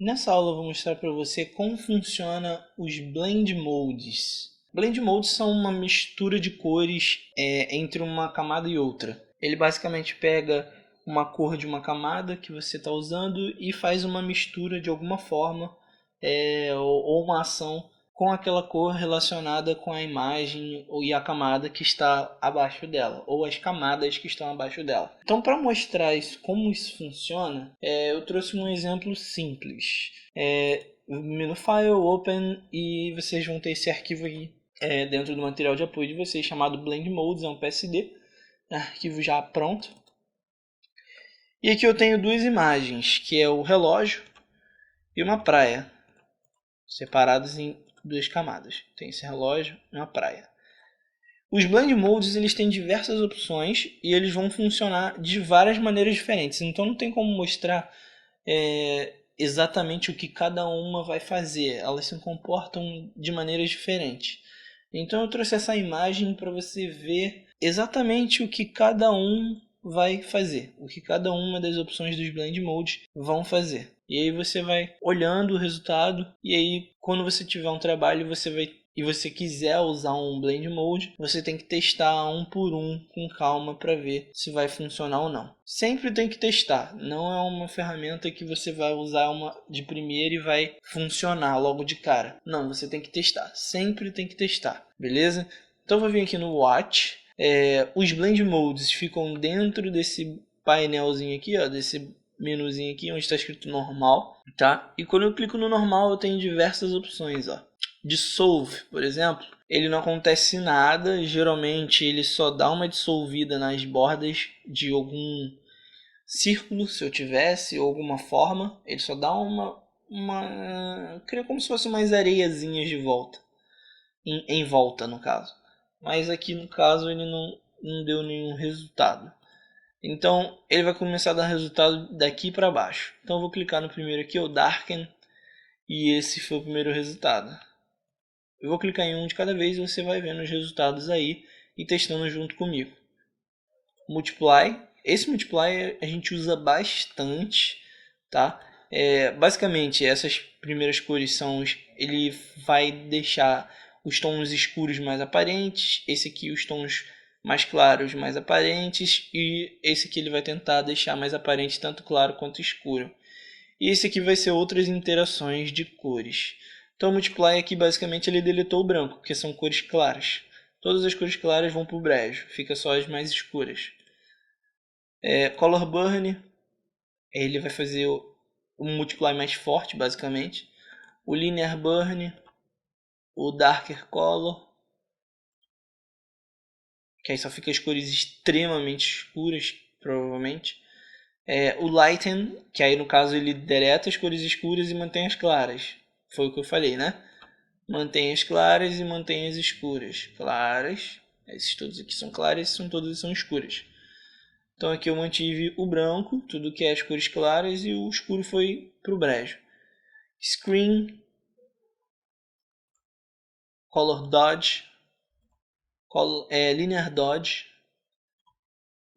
Nessa aula eu vou mostrar para você como funciona os Blend Modes. Blend Modes são uma mistura de cores entre uma camada e outra. Ele basicamente pega uma cor de uma camada que você está usando e faz uma mistura de alguma forma ou uma ação com aquela cor relacionada com a imagem e a camada que está abaixo dela, ou as camadas que estão abaixo dela. Então, para mostrar como isso funciona, eu trouxe um exemplo simples. Menu File, Open, e vocês vão ter esse arquivo aqui dentro do material de apoio de vocês, chamado Blend Modes, é um PSD, arquivo já pronto. E aqui eu tenho duas imagens, que é o relógio e uma praia, separados em duas camadas. Tem esse relógio e uma praia. Os Blend Modes eles têm diversas opções e eles vão funcionar de várias maneiras diferentes. Então não tem como mostrar exatamente o que cada uma vai fazer. Elas se comportam de maneiras diferentes. Então eu trouxe essa imagem para você ver exatamente o que cada um vai fazer, o que cada uma das opções dos Blend Modes vão fazer. E aí você vai olhando o resultado e aí quando você tiver um trabalho e você quiser usar um Blend Mode, você tem que testar um por um com calma para ver se vai funcionar ou não. Sempre tem que testar, não é uma ferramenta que você vai usar uma de primeira e vai funcionar logo de cara. Não, você tem que testar, sempre tem que testar, beleza? Então eu vou vir aqui no Watch. Os Blend Modes ficam dentro desse painelzinho aqui, ó, desse menuzinho aqui onde está escrito normal, tá? E quando eu clico no normal eu tenho diversas opções, ó. Dissolve, por exemplo, ele não acontece nada, geralmente ele só dá uma dissolvida nas bordas de algum círculo, se eu tivesse, ou alguma forma, ele só dá cria como se fosse umas areiazinhas de volta, em volta no caso. Mas aqui no caso ele não deu nenhum resultado. Então ele vai começar a dar resultado daqui para baixo. Então eu vou clicar no primeiro aqui, o Darken, e esse foi o primeiro resultado. Eu vou clicar em um de cada vez e você vai vendo os resultados aí e testando junto comigo. Multiply. Esse Multiply a gente usa bastante, tá? Basicamente essas primeiras cores ele vai deixar os tons escuros mais aparentes, esse aqui os tons mais claros mais aparentes e esse aqui ele vai tentar deixar mais aparente tanto claro quanto escuro. E esse aqui vai ser outras interações de cores. Então o Multiply aqui basicamente ele deletou o branco, porque são cores claras. Todas as cores claras vão para o brejo, fica só as mais escuras. Color Burn, ele vai fazer um Multiply mais forte basicamente. O Linear Burn, o Darker Color, que aí só fica as cores extremamente escuras, provavelmente. O Lighten, que aí no caso ele deleta as cores escuras e mantém as claras. Foi o que eu falei, né? Mantém as claras e mantém as escuras. Claras, esses todos aqui são claras, todas são escuras. Então aqui eu mantive o branco, tudo que é as cores claras, e o escuro foi para o brejo. Screen, Color Dodge, Linear Dodge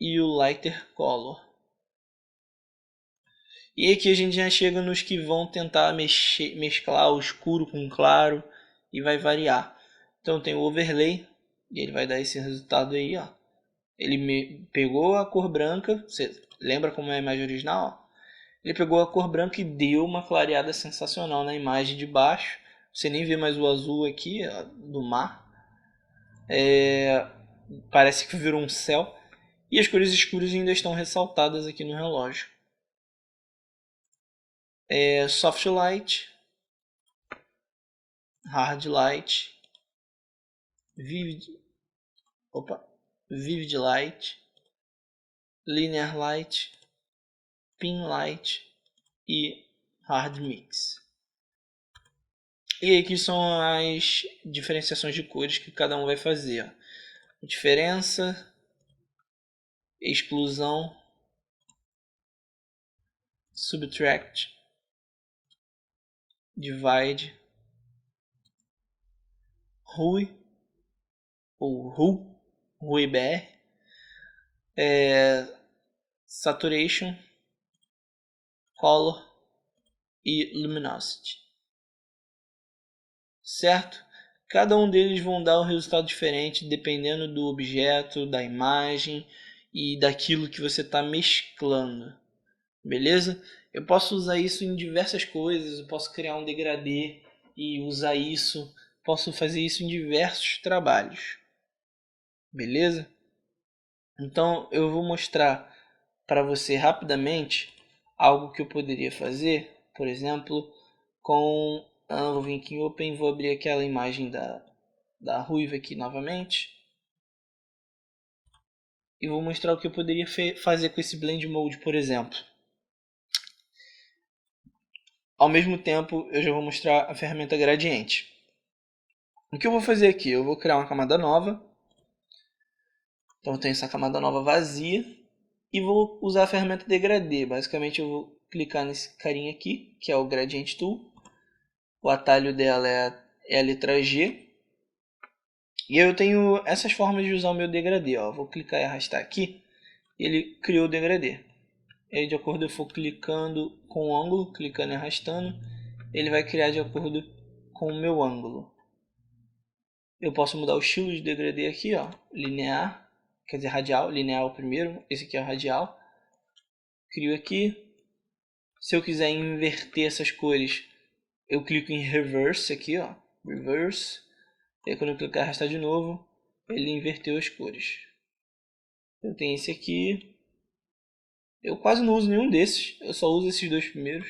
e o Lighter Color. E aqui a gente já chega nos que vão tentar mesclar o escuro com o claro e vai variar. Então tem o Overlay e ele vai dar esse resultado aí, ó. Ele pegou a cor branca, você lembra como é a imagem original? Ele pegou a cor branca e deu uma clareada sensacional na imagem de baixo. Você nem vê mais o azul aqui, ó, do mar. Parece que virou um céu. E as cores escuras ainda estão ressaltadas aqui no relógio. Soft Light, Hard Light, Vivid Light, Linear Light, Pin Light e Hard Mix. E aqui são as diferenciações de cores que cada um vai fazer. Diferença, exclusão, subtract, divide, hue ou hue BR, saturation, color, e Luminosity. Certo? Cada um deles vão dar um resultado diferente dependendo do objeto, da imagem e daquilo que você está mesclando. Beleza? Eu posso usar isso em diversas coisas, eu posso criar um degradê e usar isso, posso fazer isso em diversos trabalhos. Beleza? Então eu vou mostrar para você rapidamente algo que eu poderia fazer, por exemplo, com... vou vir aqui em Open, vou abrir aquela imagem da ruiva aqui novamente. E vou mostrar o que eu poderia fazer com esse Blend Mode, por exemplo. Ao mesmo tempo, eu já vou mostrar a ferramenta Gradiente. O que eu vou fazer aqui? Eu vou criar uma camada nova. Então eu tenho essa camada nova vazia. E vou usar a ferramenta Degradê. Basicamente eu vou clicar nesse carinha aqui, que é o Gradient Tool. O atalho dela é a letra G. E eu tenho essas formas de usar o meu degradê. Ó. Vou clicar e arrastar aqui. E ele criou o degradê. E aí, de acordo eu for clicando com o ângulo, clicando e arrastando, ele vai criar de acordo com o meu ângulo. Eu posso mudar o estilo de degradê aqui, ó, linear, quer dizer radial, linear é o primeiro, esse aqui é o radial. Crio aqui. Se eu quiser inverter essas cores, eu clico em reverse aqui, ó, reverse. E aí, quando eu clicar e arrastar de novo, ele inverteu as cores. Eu tenho esse aqui. Eu quase não uso nenhum desses, eu só uso esses dois primeiros.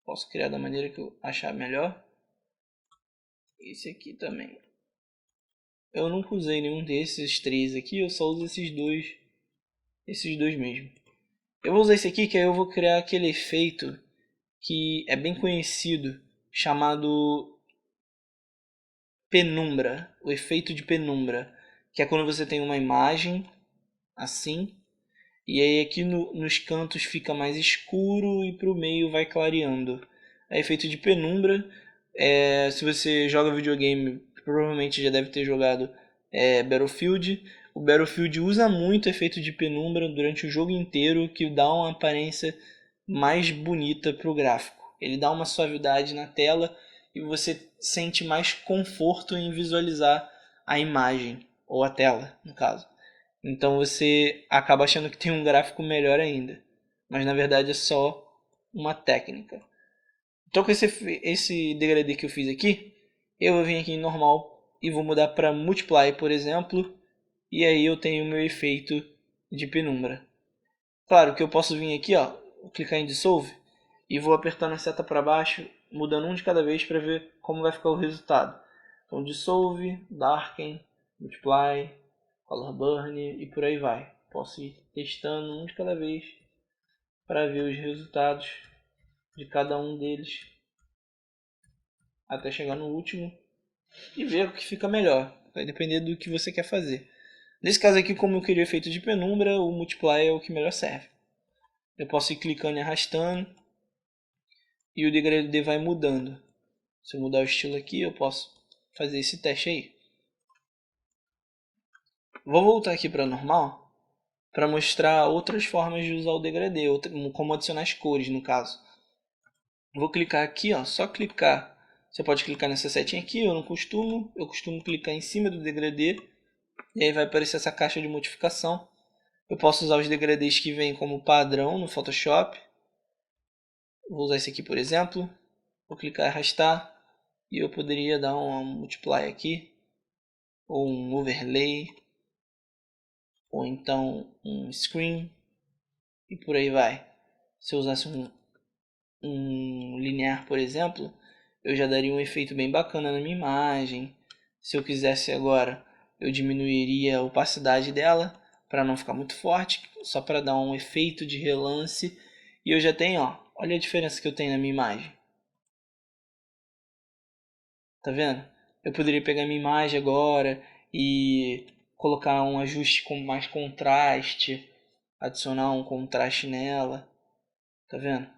Posso criar da maneira que eu achar melhor. Esse aqui também. Eu nunca usei nenhum desses três aqui, eu só uso esses dois mesmo. Eu vou usar esse aqui que aí eu vou criar aquele efeito que é bem conhecido, chamado penumbra, o efeito de penumbra, que é quando você tem uma imagem assim, e aí aqui nos cantos fica mais escuro e para o meio vai clareando. É efeito de penumbra. Se você joga videogame, provavelmente já deve ter jogado Battlefield. O Battlefield usa muito efeito de penumbra durante o jogo inteiro, que dá uma aparência mais bonita para o gráfico. Ele dá uma suavidade na tela e você sente mais conforto em visualizar a imagem, ou a tela, no caso. Então você acaba achando que tem um gráfico melhor ainda. Mas na verdade é só uma técnica. Então com esse degradê que eu fiz aqui, eu vou vir aqui em normal e vou mudar para multiply, por exemplo. E aí eu tenho o meu efeito de penumbra. Claro que eu posso vir aqui, ó, clicar em dissolve e vou apertando a seta para baixo, mudando um de cada vez para ver como vai ficar o resultado. Então dissolve, darken, multiply, color burn e por aí vai. Posso ir testando um de cada vez para ver os resultados de cada um deles até chegar no último e ver o que fica melhor. Vai depender do que você quer fazer. Nesse caso aqui, como eu queria efeito de penumbra, o multiply é o que melhor serve. Eu posso ir clicando e arrastando e o degradê vai mudando. Se eu mudar o estilo aqui, eu posso fazer esse teste aí. Vou voltar aqui para normal para mostrar outras formas de usar o degradê, como adicionar as cores no caso. Vou clicar aqui, ó, só clicar. Você pode clicar nessa setinha aqui, eu costumo clicar em cima do degradê e aí vai aparecer essa caixa de modificação. Eu posso usar os degradês que vêm como padrão no Photoshop. Vou usar esse aqui, por exemplo. Vou clicar e arrastar e eu poderia dar um multiply aqui, ou um overlay, ou então um screen e por aí vai. Se eu usasse um linear, por exemplo, eu já daria um efeito bem bacana na minha imagem. Se eu quisesse agora, eu diminuiria a opacidade dela para não ficar muito forte, só para dar um efeito de relance. E eu já tenho, ó, olha a diferença que eu tenho na minha imagem. Tá vendo? Eu poderia pegar minha imagem agora e colocar um ajuste com mais contraste, adicionar um contraste nela. Tá vendo?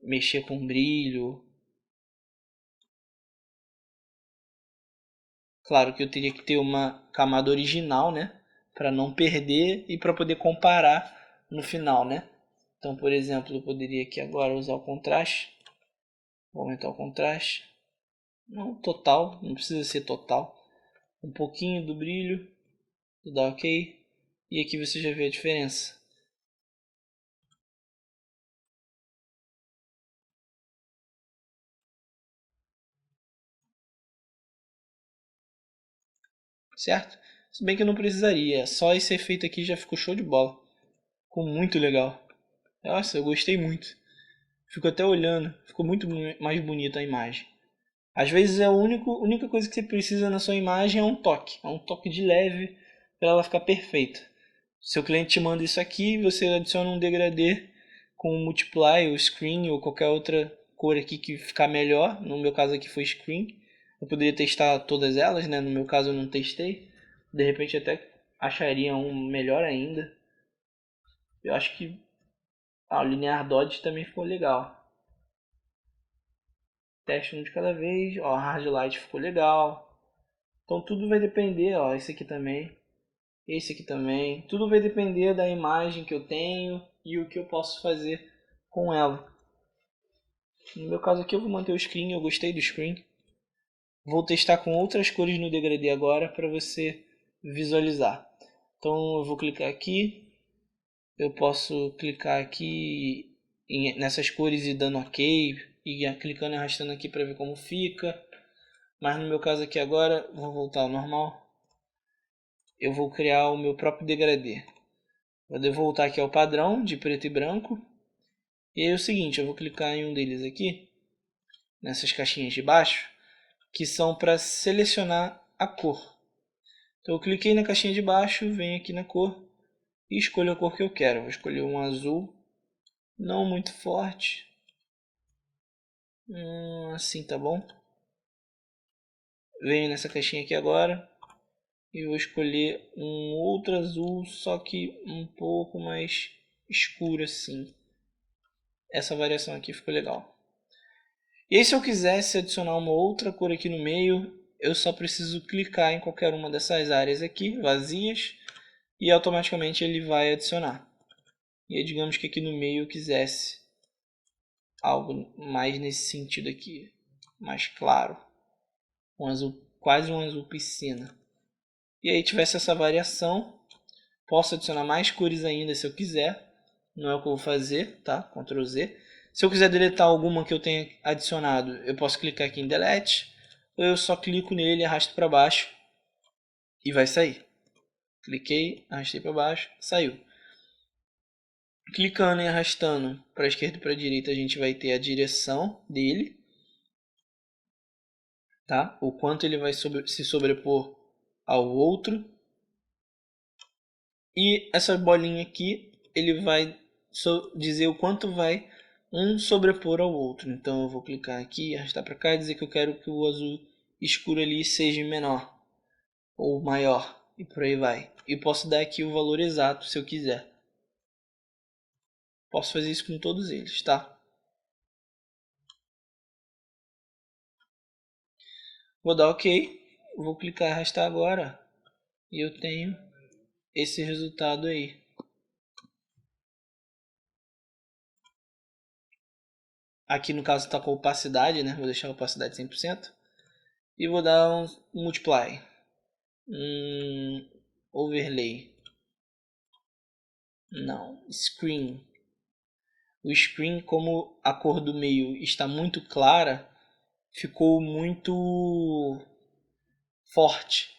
Mexer com brilho. Claro que eu teria que ter uma camada original, né? Para não perder e para poder comparar no final, né? Então, por exemplo, eu poderia aqui agora usar o contraste. Vou aumentar o contraste. Não total, não precisa ser total. Um pouquinho do brilho. Vou dar OK. E aqui você já vê a diferença. Certo? Se bem que eu não precisaria. Só esse efeito aqui já ficou show de bola. Ficou muito legal. Nossa, eu gostei muito. Fico até olhando. Ficou muito mais bonita a imagem. Às vezes a única coisa que você precisa na sua imagem é um toque. É um toque de leve para ela ficar perfeita. Seu cliente te manda isso aqui, você adiciona um degradê com multiply ou screen ou qualquer outra cor aqui que ficar melhor. No meu caso aqui foi screen. Eu poderia testar todas elas, né? No meu caso eu não testei. De repente até acharia um melhor ainda. Eu acho que o linear dodge também ficou legal. Teste um de cada vez. Ó, hard light ficou legal. Então tudo vai depender, ó, esse aqui também. Esse aqui também. Tudo vai depender da imagem que eu tenho e o que eu posso fazer com ela. No meu caso aqui eu vou manter o screen, eu gostei do screen. Vou testar com outras cores no degradê agora para você visualizar. Então eu vou clicar aqui. Eu posso clicar aqui nessas cores e dando OK. E clicando e arrastando aqui para ver como fica. Mas no meu caso aqui agora, vou voltar ao normal. Eu vou criar o meu próprio degradê. Vou voltar aqui ao padrão de preto e branco. E aí é o seguinte, eu vou clicar em um deles aqui, nessas caixinhas de baixo, que são para selecionar a cor. Então eu cliquei na caixinha de baixo, venho aqui na cor e escolho a cor que eu quero. Vou escolher um azul, não muito forte. Assim tá bom. Venho nessa caixinha aqui agora e vou escolher um outro azul, só que um pouco mais escuro assim. Essa variação aqui ficou legal. E aí se eu quisesse adicionar uma outra cor aqui no meio, eu só preciso clicar em qualquer uma dessas áreas aqui, vazias, e automaticamente ele vai adicionar. E aí, digamos que aqui no meio eu quisesse algo mais nesse sentido aqui, mais claro, um azul, quase um azul piscina. E aí tivesse essa variação, posso adicionar mais cores ainda se eu quiser, não é o que eu vou fazer, tá? Ctrl Z. Se eu quiser deletar alguma que eu tenha adicionado, eu posso clicar aqui em Delete, ou eu só clico nele e arrasto para baixo e vai sair. Cliquei, arrastei para baixo, saiu. Clicando e arrastando para a esquerda e para a direita, a gente vai ter a direção dele, tá? O quanto ele vai se sobrepor ao outro. E essa bolinha aqui, ele vai dizer o quanto vai um sobrepor ao outro. Então eu vou clicar aqui, arrastar para cá e dizer que eu quero que o azul escuro ali seja menor ou maior e por aí vai. E posso dar aqui o valor exato se eu quiser. Posso fazer isso com todos eles, tá? Vou dar OK, vou clicar e arrastar agora e eu tenho esse resultado aí. Aqui no caso está com opacidade, né? Vou deixar a opacidade 100%. E vou dar um multiply. Overlay. Não, screen. O screen, como a cor do meio está muito clara, ficou muito forte.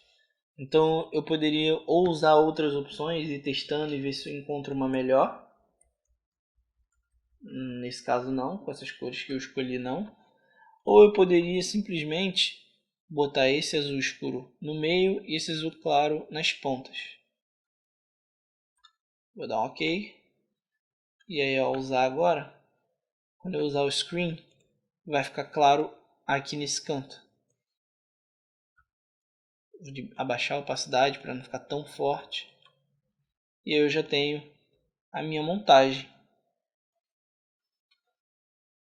Então eu poderia ou usar outras opções e ir testando e ver se eu encontro uma melhor. Nesse caso não, com essas cores que eu escolhi não. Ou eu poderia simplesmente botar esse azul escuro no meio e esse azul claro nas pontas. Vou dar um OK. E aí ao usar agora, quando eu usar o screen, vai ficar claro aqui nesse canto. Vou abaixar a opacidade para não ficar tão forte. E eu já tenho a minha montagem.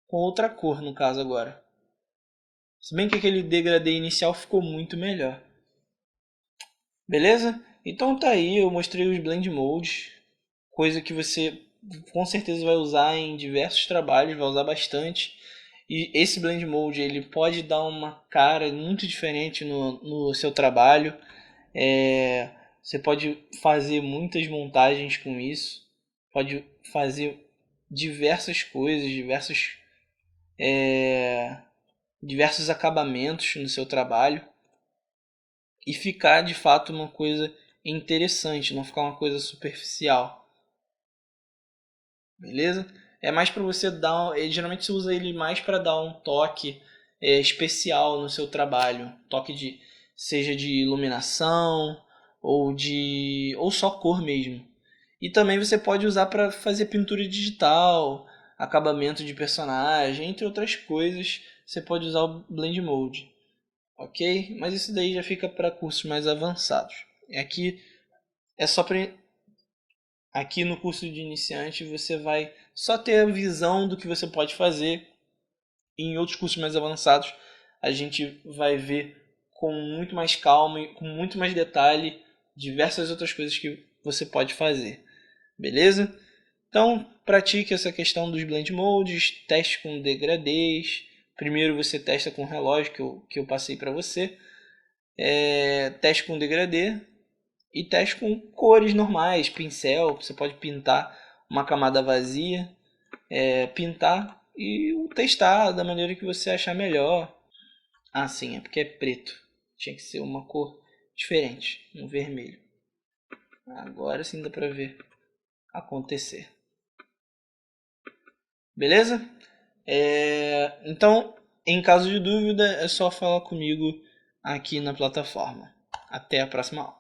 Com outra cor no caso agora. Se bem que aquele degradê inicial ficou muito melhor. Beleza? Então tá aí, eu mostrei os blend modes. coisa que você com certeza vai usar em diversos trabalhos, vai usar bastante. E esse Blend Mode ele pode dar uma cara muito diferente no seu trabalho. Você pode fazer muitas montagens com isso, pode fazer diversas coisas, diversos acabamentos no seu trabalho e ficar de fato uma coisa interessante, não ficar uma coisa superficial. Beleza? É mais para você dar, geralmente você usa ele mais para dar um toque especial no seu trabalho, toque de seja de iluminação ou só cor mesmo. E também você pode usar para fazer pintura digital, acabamento de personagem, entre outras coisas, você pode usar o Blend Mode. Ok? Mas isso daí já fica para cursos mais avançados. Aqui é só para aqui no curso de iniciante você vai só ter a visão do que você pode fazer. E em outros cursos mais avançados a gente vai ver com muito mais calma e com muito mais detalhe diversas outras coisas que você pode fazer. Beleza? Então pratique essa questão dos blend modes, teste com degradês. Primeiro você testa com o relógio que eu passei para você. Teste com degradê e teste com cores normais, pincel. Você pode pintar uma camada vazia, pintar e testar da maneira que você achar melhor. Ah, sim, é porque é preto. Tinha que ser uma cor diferente, um vermelho. Agora sim dá para ver acontecer. Beleza? Então, em caso de dúvida, é só falar comigo aqui na plataforma. Até a próxima aula.